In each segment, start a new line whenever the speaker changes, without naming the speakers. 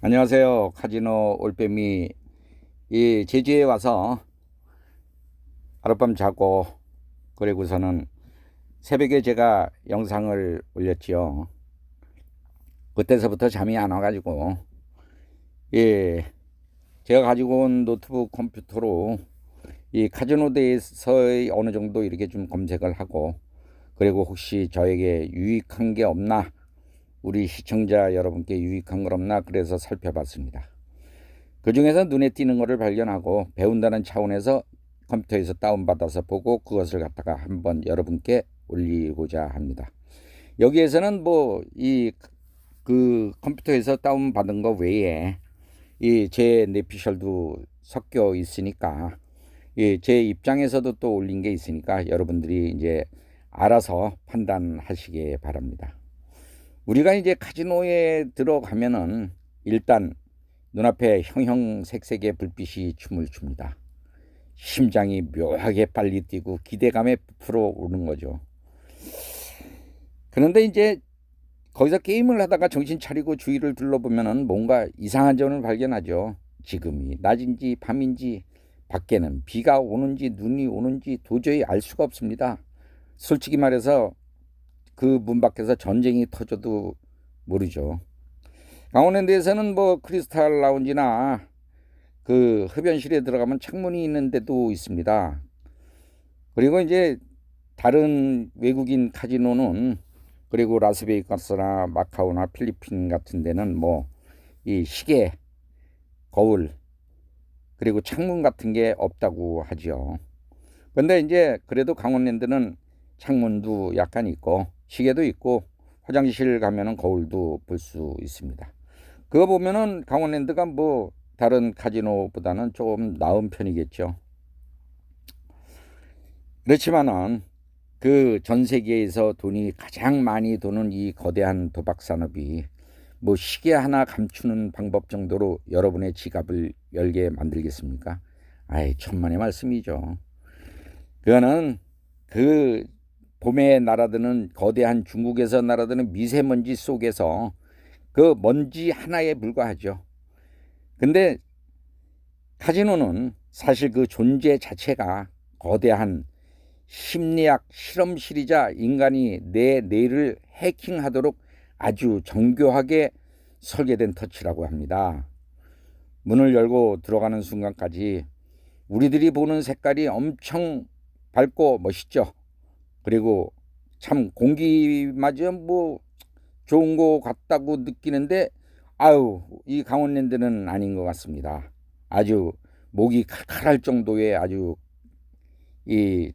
안녕하세요. 카지노 올빼미. 이 제주에 와서 하룻밤 자고 그리고서는 새벽에 제가 영상을 올렸지요. 그때서부터 잠이 안 와가지고 제가 가지고 온 노트북 컴퓨터로 이 카지노에 대해서 어느 정도 이렇게 좀 검색을 하고, 그리고 혹시 저에게 유익한 게 없나, 우리 시청자 여러분께 유익한 걸 없나, 그래서 살펴봤습니다. 그 중에서 눈에 띄는 것을 발견하고 배운다는 차원에서 컴퓨터에서 다운받아서 보고 그것을 갖다가 한번 여러분께 올리고자 합니다. 여기에서는 그 컴퓨터에서 다운받은 거 외에 제 내피셜도 섞여 있으니까, 제 입장에서도 또 올린 게 있으니까 여러분들이 이제 알아서 판단하시기 바랍니다. 우리가 이제 카지노에 들어가면은 일단 눈앞에 형형색색의 불빛이 춤을 춥니다. 심장이 묘하게 빨리 뛰고 기대감에 부풀어 오르는 거죠. 그런데 이제 거기서 게임을 하다가 정신 차리고 주위를 둘러보면은 뭔가 이상한 점을 발견하죠. 지금이 낮인지 밤인지, 밖에는 비가 오는지 눈이 오는지 도저히 알 수가 없습니다. 솔직히 말해서 그 문 밖에서 전쟁이 터져도 모르죠. 강원랜드에서는 크리스탈 라운지나 그 흡연실에 들어가면 창문이 있는 데도 있습니다. 그리고 이제 다른 외국인 카지노는, 그리고 라스베이거스나 마카오나 필리핀 같은 데는 이 시계, 거울, 그리고 창문 같은 게 없다고 하죠. 근데 이제 그래도 강원랜드는 창문도 약간 있고 시계도 있고 화장실 가면은 거울도 볼 수 있습니다. 그거 보면은 강원랜드가 다른 카지노보다는 조금 나은 편이겠죠. 그렇지만은 그 전 세계에서 돈이 가장 많이 도는 이 거대한 도박 산업이 시계 하나 감추는 방법 정도로 여러분의 지갑을 열게 만들겠습니까? 아이, 천만의 말씀이죠. 그거는 그 봄에 날아드는 거대한 중국에서 날아드는 미세먼지 속에서 그 먼지 하나에 불과하죠. 근데 카지노는 사실 그 존재 자체가 거대한 심리학 실험실이자 인간이 내 뇌를 해킹하도록 아주 정교하게 설계된 터치라고 합니다. 문을 열고 들어가는 순간까지 우리들이 보는 색깔이 엄청 밝고 멋있죠. 그리고 참 공기마저 좋은 거 같다고 느끼는데, 이 강원랜드는 아닌 것 같습니다. 아주 목이 칼칼할 정도의 아주 이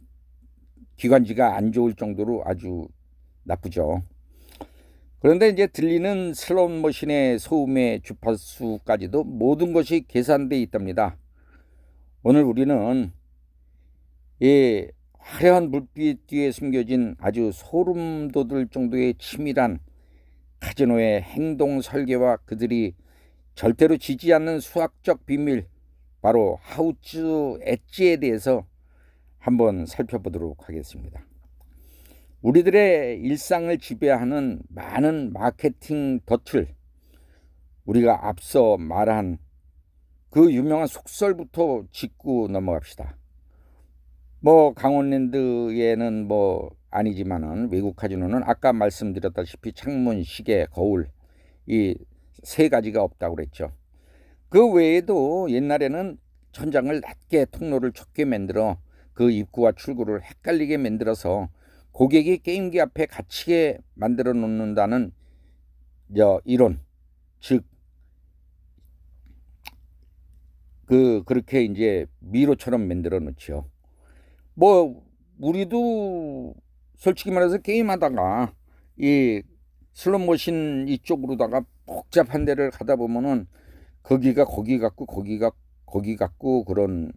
기관지가 안 좋을 정도로 아주 나쁘죠. 그런데 이제 들리는 슬롯 머신의 소음의 주파수까지도 모든 것이 계산되어 있답니다. 오늘 우리는 이 화려한 불빛 뒤에 숨겨진 아주 소름 돋을 정도의 치밀한 카지노의 행동 설계와 그들이 절대로 지지 않는 수학적 비밀, 바로 하우츠 엣지에 대해서 한번 살펴보도록 하겠습니다. 우리들의 일상을 지배하는 많은 마케팅 덫을 우리가 앞서 말한 그 유명한 속설부터 짚고 넘어갑시다. 강원랜드에는 아니지만은 외국 카지노는 아까 말씀드렸다시피 창문, 시계, 거울, 이 세 가지가 없다고 그랬죠. 그 외에도 옛날에는 천장을 낮게, 통로를 좁게 만들어 그 입구와 출구를 헷갈리게 만들어서 고객이 게임기 앞에 갇히게 만들어 놓는다는 이론, 즉 그렇게 이제 미로처럼 만들어 놓죠. 우리도 솔직히 말해서 게임하다가 이 슬롯머신 이쪽으로다가 복잡한 데를 가다 보면은 거기가 거기 같고 거기가 거기 같고 그런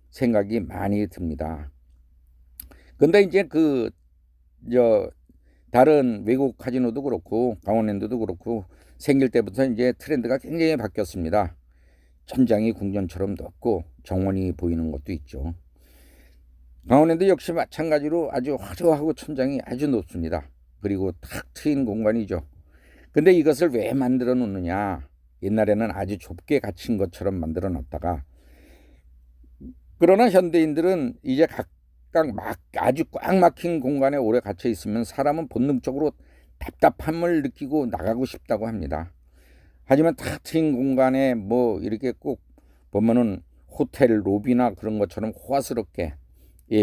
생각이 많이 듭니다. 근데 이제 다른 외국 카지노도 그렇고 강원랜드도 그렇고 생길 때부터 이제 트렌드가 굉장히 바뀌었습니다. 천장이 궁전처럼 높고 정원이 보이는 것도 있죠. 강원랜드 역시 마찬가지로 아주 화려하고 천장이 아주 높습니다. 그리고 탁 트인 공간이죠. 근데 이것을 왜 만들어 놓느냐? 옛날에는 아주 좁게 갇힌 것처럼 만들어 놨다가, 그러나 현대인들은 이제 각각 아주 꽉 막힌 공간에 오래 갇혀 있으면 사람은 본능적으로 답답함을 느끼고 나가고 싶다고 합니다. 하지만 탁 트인 공간에 뭐 이렇게 꼭 보면은 호텔 로비나 그런 것처럼 호화스럽게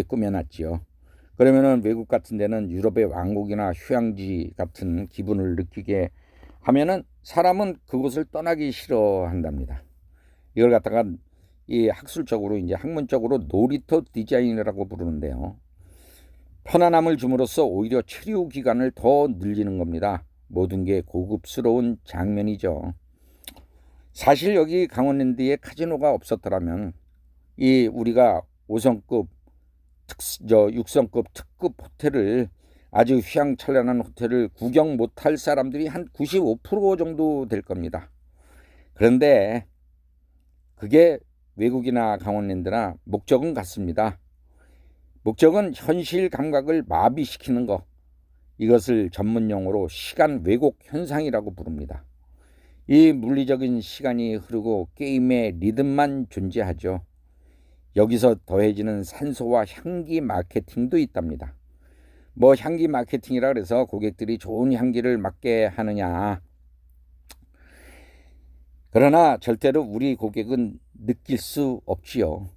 꾸며놨지요. 그러면은 외국 같은 데는 유럽의 왕국이나 휴양지 같은 기분을 느끼게 하면은 사람은 그곳을 떠나기 싫어한답니다. 이걸 갖다가 이 학술적으로 이제 학문적으로 놀이터 디자인이라고 부르는데요. 편안함을 줌으로써 오히려 체류 기간을 더 늘리는 겁니다. 모든 게 고급스러운 장면이죠. 사실 여기 강원랜드에 카지노가 없었더라면 이 우리가 5성급 6성급 특급 호텔을, 아주 휘황찬란한 호텔을 구경 못할 사람들이 한 95% 정도 될 겁니다. 그런데 그게 외국이나 강원랜드나 목적은 같습니다. 목적은 현실 감각을 마비시키는 것. 이것을 전문 용어로 시간 왜곡 현상이라고 부릅니다. 이 물리적인 시간이 흐르고 게임의 리듬만 존재하죠. 여기서 더해지는 산소와 향기 마케팅도 있답니다. 뭐 향기 마케팅이라 그래서 고객들이 좋은 향기를 맡게 하느냐. 그러나 절대로 우리 고객은 느낄 수 없지요.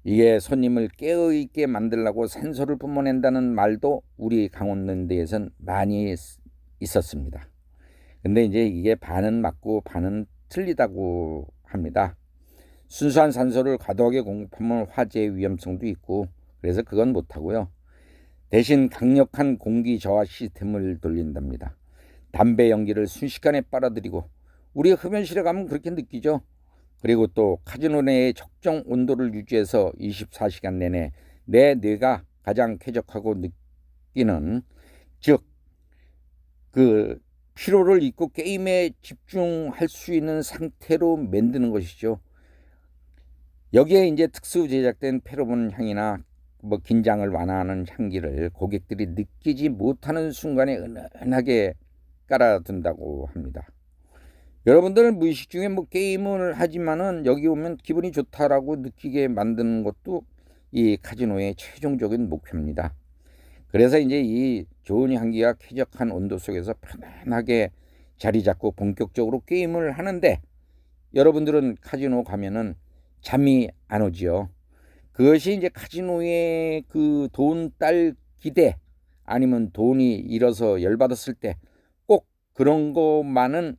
이게 손님을 깨어있게 만들려고 산소를 뿜어낸다는 말도 우리 강원랜드에선 많이 있었습니다. 근데 이제 이게 반은 맞고 반은 틀리다고 합니다. 순수한 산소를 과도하게 공급하면 화재 위험성도 있고, 그래서 그건 못하고요. 대신 강력한 공기 저하 시스템을 돌린답니다. 담배 연기를 순식간에 빨아들이고, 우리 흡연실에 가면 그렇게 느끼죠. 그리고 또 카지노 내의 적정 온도를 유지해서 24시간 내내 내 뇌가 가장 쾌적하고 느끼는, 즉 그 피로를 잊고 게임에 집중할 수 있는 상태로 만드는 것이죠. 여기에 이제 특수 제작된 페로몬 향이나 뭐 긴장을 완화하는 향기를 고객들이 느끼지 못하는 순간에 은은하게 깔아둔다고 합니다. 여러분들은 무의식 중에 뭐 게임을 하지만은 여기 오면 기분이 좋다라고 느끼게 만드는 것도 이 카지노의 최종적인 목표입니다. 그래서 이제 이 좋은 향기와 쾌적한 온도 속에서 편안하게 자리 잡고 본격적으로 게임을 하는데, 여러분들은 카지노 가면은 잠이 안 오지요. 그것이 이제 카지노의 그 돈 딸 기대, 아니면 돈이 잃어서 열받았을 때 꼭 그런 것만은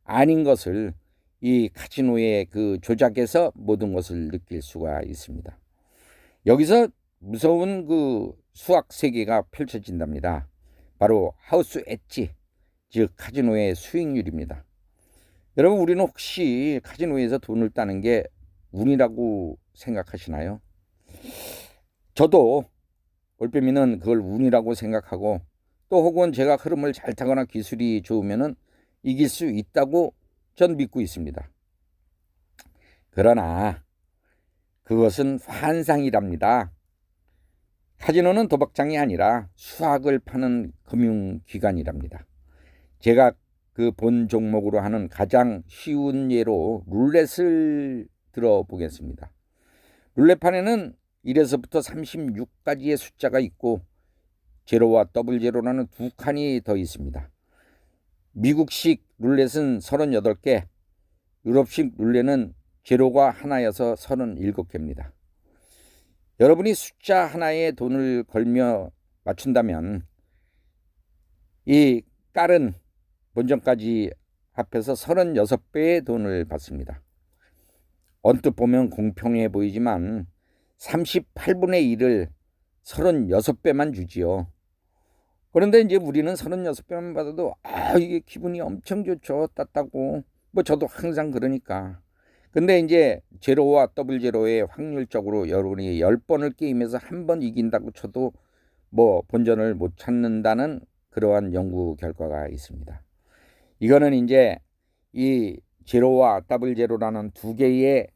아닌 것을 이 카지노의 그 조작에서 모든 것을 느낄 수가 있습니다. 여기서 무서운 그 수학 세계가 펼쳐진답니다. 바로 하우스 엣지, 즉 카지노의 수익률입니다. 여러분, 우리는 혹시 카지노에서 돈을 따는 게 운이라고 생각하시나요? 저도 올빼미는 그걸 운이라고 생각하고, 또 혹은 제가 흐름을 잘 타거나 기술이 좋으면은 이길 수 있다고 전 믿고 있습니다. 그러나 그것은 환상이랍니다. 카지노는 도박장이 아니라 수학을 파는 금융기관이랍니다. 제가 그 본 종목으로 하는 가장 쉬운 예로 룰렛을 들어보겠습니다. 룰렛판에는 1에서부터 36까지의 숫자가 있고 제로와 더블 제로라는 두 칸이 더 있습니다. 미국식 룰렛은 38개, 유럽식 룰렛은 제로가 하나여서 37개입니다. 여러분이 숫자 하나에 돈을 걸며 맞춘다면 이 깔은 본전까지 합해서 36배의 돈을 받습니다. 언뜻 보면 공평해 보이지만 38분의 1을 36배만 주지요. 그런데 이제 우리는 36배만 받아도 이게 기분이 엄청 좋죠. 땄다고. 뭐 저도 항상 그러니까. 근데 이제 제로와 더블 제로의 확률적으로 여러분이 10번을 게임해서 한 번 이긴다고 쳐도 뭐 본전을 못 찾는다는 그러한 연구 결과가 있습니다. 이거는 이제 이 제로와 더블 제로라는 두 개의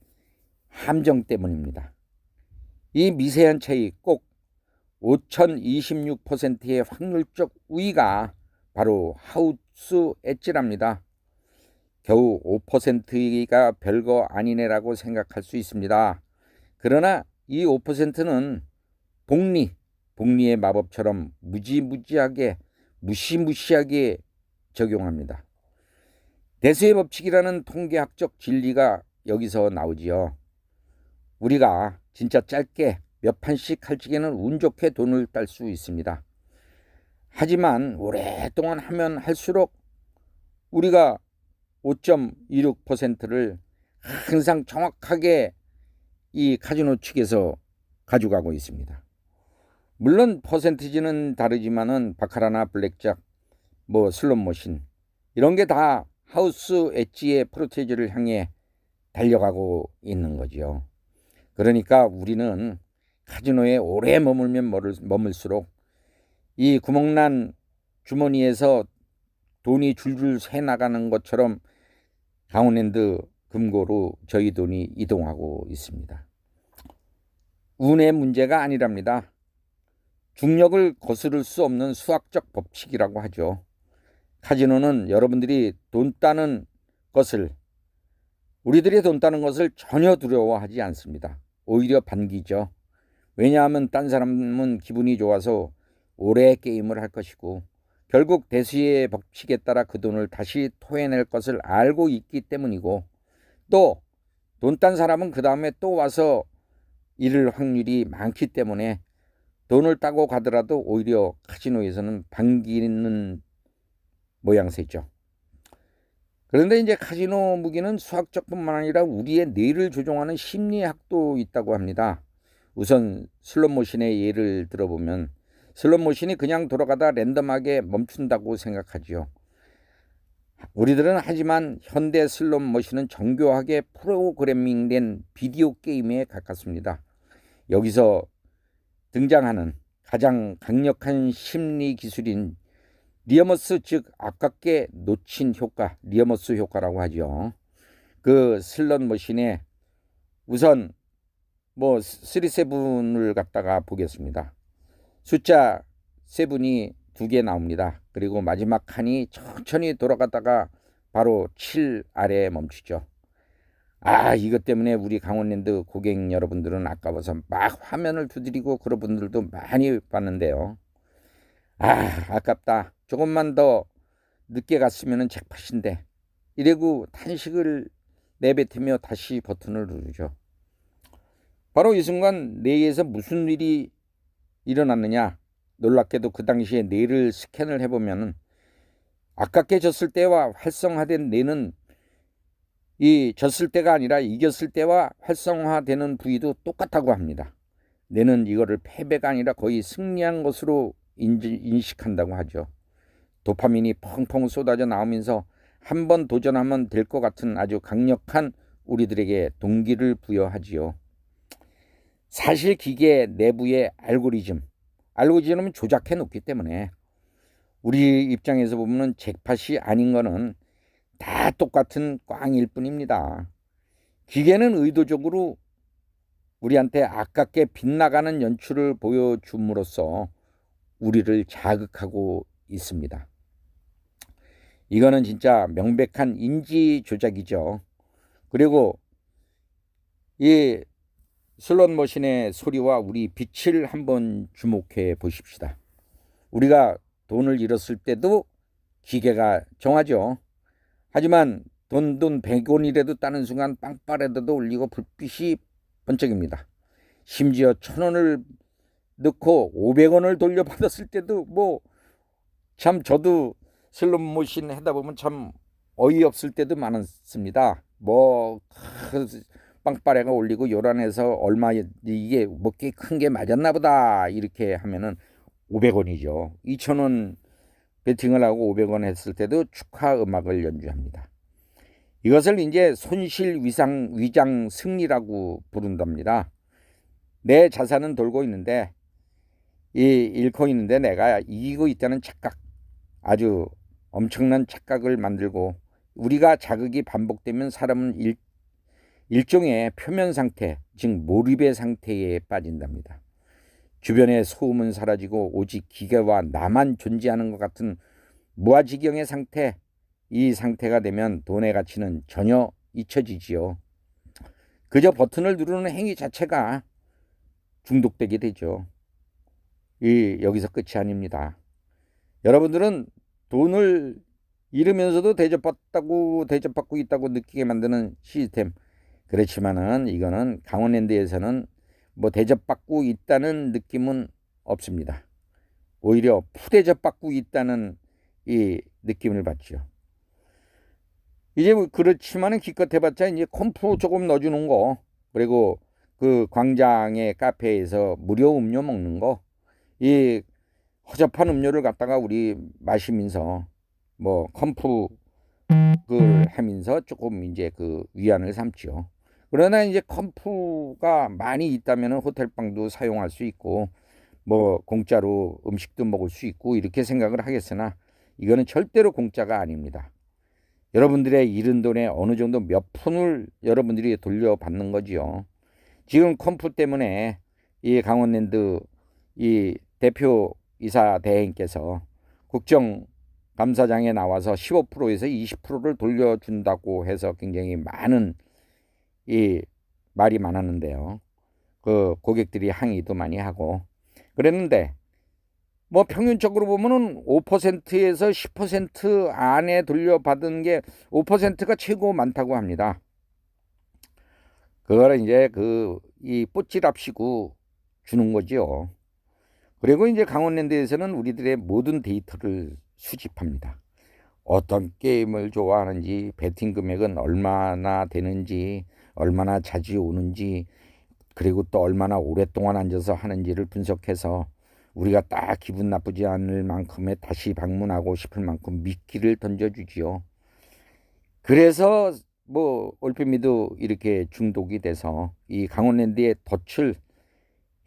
함정 때문입니다. 이 미세한 차이, 꼭 5026%의 확률적 우위가 바로 하우스 엣지랍니다. 겨우 5%가 별거 아니네라고 생각할 수 있습니다. 그러나 이 5%는 복리의 마법처럼 무지무지하게 무시무시하게 적용합니다. 대수의 법칙이라는 통계학적 진리가 여기서 나오지요. 우리가 진짜 짧게 몇 판씩 할 적에는 운 좋게 돈을 딸 수 있습니다. 하지만 오랫동안 하면 할수록 우리가 5.26%를 항상 정확하게 이 카지노 측에서 가져가고 있습니다. 물론 퍼센티지는 다르지만은 바카라나 블랙잭, 슬롯머신 이런 게 다 하우스 엣지의 프로테이지를 향해 달려가고 있는 거죠. 그러니까 우리는 카지노에 오래 머물면 머물수록 이 구멍난 주머니에서 돈이 줄줄 새 나가는 것처럼 강원랜드 금고로 저희 돈이 이동하고 있습니다. 운의 문제가 아니랍니다. 중력을 거스를 수 없는 수학적 법칙이라고 하죠. 카지노는 여러분들이 돈 따는 것을, 우리들이 돈 따는 것을 전혀 두려워하지 않습니다. 오히려 반기죠. 왜냐하면 딴 사람은 기분이 좋아서 오래 게임을 할 것이고 결국 대수의 법칙에 따라 그 돈을 다시 토해낼 것을 알고 있기 때문이고, 또 돈 딴 사람은 그 다음에 또 와서 잃을 확률이 많기 때문에 돈을 따고 가더라도 오히려 카지노에서는 반기는 모양새죠. 그런데 이제 카지노 무기는 수학적뿐만 아니라 우리의 뇌를 조종하는 심리학도 있다고 합니다. 우선 슬롯머신의 예를 들어보면 슬롯머신이 그냥 돌아가다 랜덤하게 멈춘다고 생각하지요. 우리들은 하지만 현대 슬롯머신은 정교하게 프로그래밍된 비디오 게임에 가깝습니다. 여기서 등장하는 가장 강력한 심리 기술인 리어머스, 즉 아깝게 놓친 효과, 리어머스 효과라고 하죠. 그 슬롯머신에 우선 37을 갖다가 보겠습니다. 숫자 7이 2개 나옵니다. 그리고 마지막 칸이 천천히 돌아가다가 바로 7 아래에 멈추죠. 이것 때문에 우리 강원랜드 고객 여러분들은 아까워서 막 화면을 두드리고 그런 분들도 많이 봤는데요. 아깝다. 조금만 더 늦게 갔으면 잭팟인데. 이래고 탄식을 내뱉으며 다시 버튼을 누르죠. 바로 이 순간 뇌에서 무슨 일이 일어났느냐. 놀랍게도 그 당시에 뇌를 스캔을 해보면 아깝게 졌을 때와 활성화된 뇌는 이 졌을 때가 아니라 이겼을 때와 활성화되는 부위도 똑같다고 합니다. 뇌는 이거를 패배가 아니라 거의 승리한 것으로 인식한다고 하죠. 도파민이 펑펑 쏟아져 나오면서 한번 도전하면 될 것 같은 아주 강력한 우리들에게 동기를 부여하지요. 사실 기계 내부의 알고리즘은 조작해 놓기 때문에 우리 입장에서 보면 잭팟이 아닌 거는 다 똑같은 꽝일 뿐입니다. 기계는 의도적으로 우리한테 아깝게 빗나가는 연출을 보여줌으로써 우리를 자극하고 있습니다. 이거는 진짜 명백한 인지 조작이죠. 그리고 이 슬롯머신의 소리와 우리 빛을 한번 주목해 보십시다. 우리가 돈을 잃었을 때도 기계가 정하죠. 하지만 돈 100원이라도 따는 순간 빵빠레라도 울리고 불빛이 번쩍입니다. 심지어 1000원을 넣고 500원을 돌려받았을 때도 참 저도 슬롯머신 하다 보면 참 어이없을 때도 많습니다. 빵빠레가 올리고 요란해서 얼마, 이게 꽤 큰 게 맞았나 보다 이렇게 하면은 500원이죠. 2000원 베팅을 하고 500원 했을 때도 축하 음악을 연주합니다. 이것을 이제 손실 위장 승리라고 부른답니다. 내 자산은 돌고 있는데 잃고 있는데 내가 이기고 있다는 착각, 아주 엄청난 착각을 만들고, 우리가 자극이 반복되면 사람은 일종의 표면 상태, 즉 몰입의 상태에 빠진답니다. 주변의 소음은 사라지고 오직 기계와 나만 존재하는 것 같은 무아지경의 상태, 이 상태가 되면 돈의 가치는 전혀 잊혀지지요. 그저 버튼을 누르는 행위 자체가 중독되게 되죠. 여기서 끝이 아닙니다. 여러분들은 돈을 잃으면서도 대접받고 있다고 느끼게 만드는 시스템. 그렇지만은 이거는 강원랜드에서는 뭐 대접받고 있다는 느낌은 없습니다. 오히려 푸대접받고 있다는 이 느낌을 받죠. 이제 뭐 그렇지만은 기껏 해봤자 이제 콤프 조금 넣어주는 거, 그리고 그 광장의 카페에서 무료 음료 먹는 거, 이 허접한 음료를 갖다가 우리 마시면서 뭐 컴프 그걸 하면서 조금 이제 그 위안을 삼죠. 그러나 이제 컴프가 많이 있다면 호텔방도 사용할 수 있고 뭐 공짜로 음식도 먹을 수 있고 이렇게 생각을 하겠으나 이거는 절대로 공짜가 아닙니다. 여러분들의 잃은 돈의 어느 정도 몇 푼을 여러분들이 돌려받는 거지요. 지금 컴프 때문에 이 강원랜드 이 대표이사 대행께서 국정감사장에 나와서 15%에서 20%를 돌려준다고 해서 굉장히 많은 이 말이 많았는데요. 그 고객들이 항의도 많이 하고 그랬는데 뭐 평균적으로 보면은 5%에서 10% 안에 돌려받은 게 5%가 최고 많다고 합니다. 그거를 이제 이 뽀찌랍시고 주는 거죠. 그리고 이제 강원랜드에서는 우리들의 모든 데이터를 수집합니다. 어떤 게임을 좋아하는지, 베팅 금액은 얼마나 되는지, 얼마나 자주 오는지, 그리고 또 얼마나 오랫동안 앉아서 하는지를 분석해서 우리가 딱 기분 나쁘지 않을 만큼의 다시 방문하고 싶을 만큼 미끼를 던져주지요. 그래서 뭐 올빼미도 이렇게 중독이 돼서 이 강원랜드의 덫을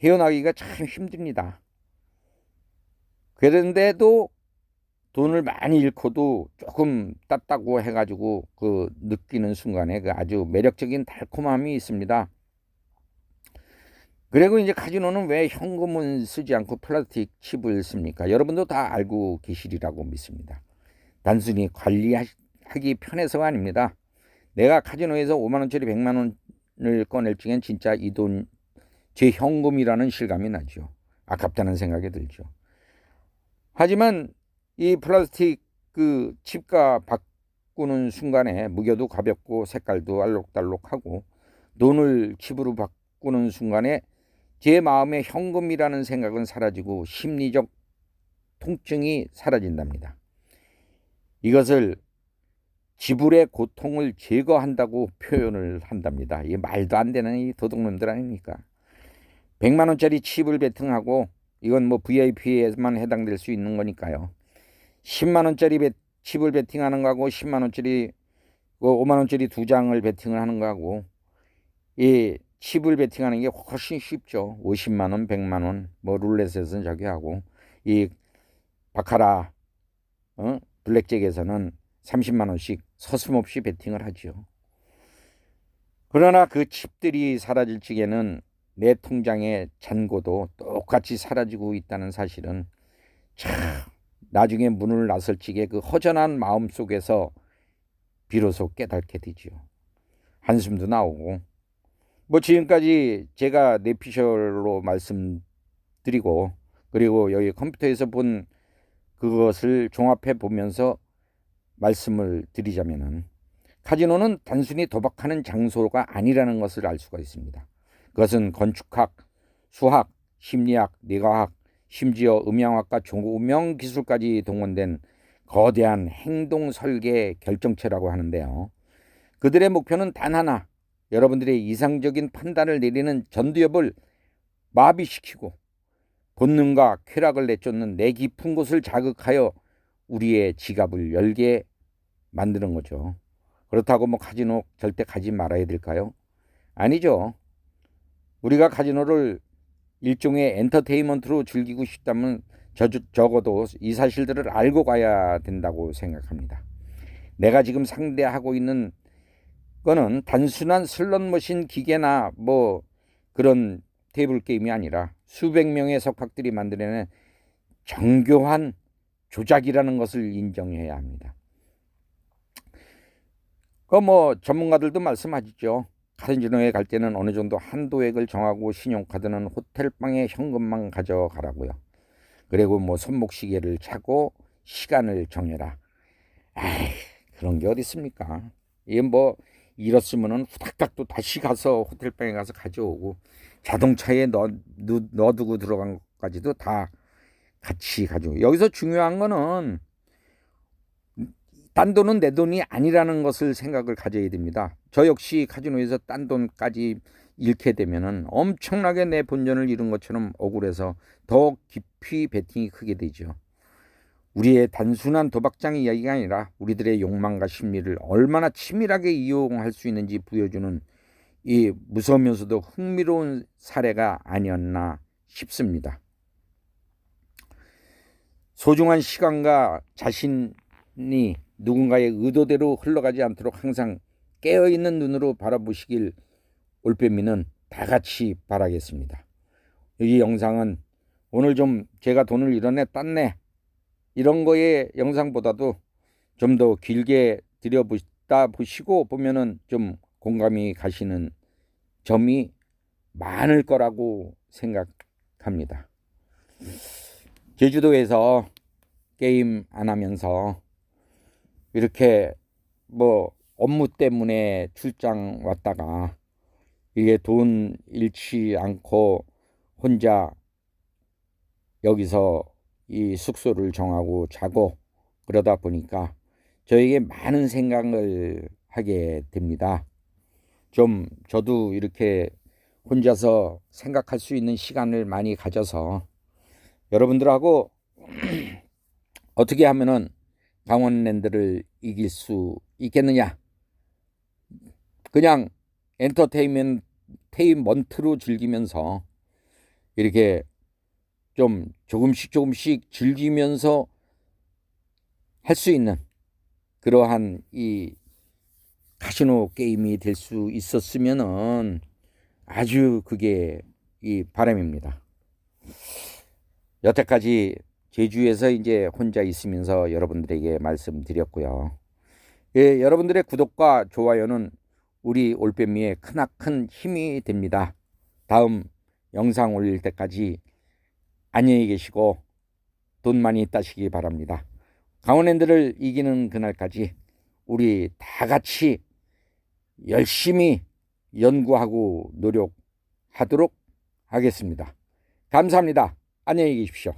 헤어나기가 참 힘듭니다. 그런데도 돈을 많이 잃고도 조금 땄다고 해가지고 그 느끼는 순간에 그 아주 매력적인 달콤함이 있습니다. 그리고 이제 카지노는 왜 현금은 쓰지 않고 플라스틱 칩을 씁니까? 여러분도 다 알고 계시리라고 믿습니다. 단순히 관리하기 편해서가 아닙니다. 내가 카지노에서 5만 원짜리 100만 원을 꺼낼 적엔 진짜 이 돈 제 현금이라는 실감이 나죠. 아깝다는 생각이 들죠. 하지만 이 플라스틱 그 칩과 바꾸는 순간에 무게도 가볍고 색깔도 알록달록하고 돈을 칩으로 바꾸는 순간에 제 마음에 현금이라는 생각은 사라지고 심리적 통증이 사라진답니다. 이것을 지불의 고통을 제거한다고 표현을 한답니다. 이 말도 안 되는 이 도둑놈들 아닙니까? 100만 원짜리 칩을 베팅하고 이건 뭐 VIP에만 해당될 수 있는 거니까요. 10만 원짜리 칩을 베팅하는 거하고 10만 원짜리 5만 원짜리 2장을 베팅을 하는 거하고 이 칩을 베팅하는 게 훨씬 쉽죠. 50만 원, 100만 원, 뭐 룰렛에서는 저기 하고 이 바카라, 블랙잭에서는 30만 원씩 서슴없이 베팅을 하죠. 그러나 그 칩들이 사라질 적에는 내 통장의 잔고도 똑같이 사라지고 있다는 사실은 참 나중에 문을 나설 적에 그 허전한 마음 속에서 비로소 깨닫게 되죠. 한숨도 나오고 뭐 지금까지 제가 뇌피셜로 말씀드리고 그리고 여기 컴퓨터에서 본 그것을 종합해 보면서 말씀을 드리자면은 카지노는 단순히 도박하는 장소가 아니라는 것을 알 수가 있습니다. 그것은 건축학, 수학, 심리학, 뇌과학, 심지어 음향학과 조명 기술까지 동원된 거대한 행동 설계 결정체라고 하는데요. 그들의 목표는 단 하나, 여러분들의 이상적인 판단을 내리는 전두엽을 마비시키고 본능과 쾌락을 내쫓는 내 깊은 곳을 자극하여 우리의 지갑을 열게 만드는 거죠. 그렇다고 뭐 카지노 절대 가지 말아야 될까요? 아니죠. 우리가 카지노를 일종의 엔터테인먼트로 즐기고 싶다면 적어도 이 사실들을 알고 가야 된다고 생각합니다. 내가 지금 상대하고 있는 거는 단순한 슬롯머신 기계나 뭐 그런 테이블 게임이 아니라 수백 명의 석학들이 만들어낸 정교한 조작이라는 것을 인정해야 합니다. 그 뭐 전문가들도 말씀하시죠. 카지노에 갈 때는 어느 정도 한도액을 정하고 신용카드는 호텔방에 현금만 가져가라고요. 그리고 뭐 손목시계를 차고 시간을 정해라. 아이, 그런 게 어디 있습니까? 이게 뭐 잃었으면은 후닥닥 또 다시 가서 호텔방에 가서 가져오고 자동차에 넣어두고 들어간 것까지도 다 같이 가지고. 여기서 중요한 거는 딴 돈은 내 돈이 아니라는 것을 생각을 가져야 됩니다. 저 역시 카지노에서 딴 돈까지 잃게 되면은 엄청나게 내 본전을 잃은 것처럼 억울해서 더 깊이 베팅이 크게 되죠. 우리의 단순한 도박장 이야기가 아니라 우리들의 욕망과 심리를 얼마나 치밀하게 이용할 수 있는지 보여주는 이 무서우면서도 흥미로운 사례가 아니었나 싶습니다. 소중한 시간과 자신이 누군가의 의도대로 흘러가지 않도록 항상 깨어있는 눈으로 바라보시길 올빼미는 다 같이 바라겠습니다. 이 영상은 오늘 좀 제가 돈을 잃었네 땄네 이런 거의 영상보다도 좀 더 길게 들여보다 보시고 보면은 좀 공감이 가시는 점이 많을 거라고 생각합니다. 제주도에서 게임 안 하면서 이렇게 뭐 업무 때문에 출장 왔다가 이게 돈 잃지 않고 혼자 여기서 이 숙소를 정하고 자고 그러다 보니까 저에게 많은 생각을 하게 됩니다. 좀 저도 이렇게 혼자서 생각할 수 있는 시간을 많이 가져서 여러분들하고 어떻게 하면은 강원랜드를 이길 수 있겠느냐? 그냥 엔터테인먼트로 즐기면서 이렇게 좀 조금씩 즐기면서 할 수 있는 그러한 이 카지노 게임이 될 수 있었으면은 아주 그게 이 바람입니다. 여태까지 제주에서 이제 혼자 있으면서 여러분들에게 말씀드렸고요. 예, 여러분들의 구독과 좋아요는 우리 올빼미의 크나큰 힘이 됩니다. 다음 영상 올릴 때까지 안녕히 계시고 돈 많이 따시기 바랍니다. 강원랜드를 이기는 그날까지 우리 다 같이 열심히 연구하고 노력하도록 하겠습니다. 감사합니다. 안녕히 계십시오.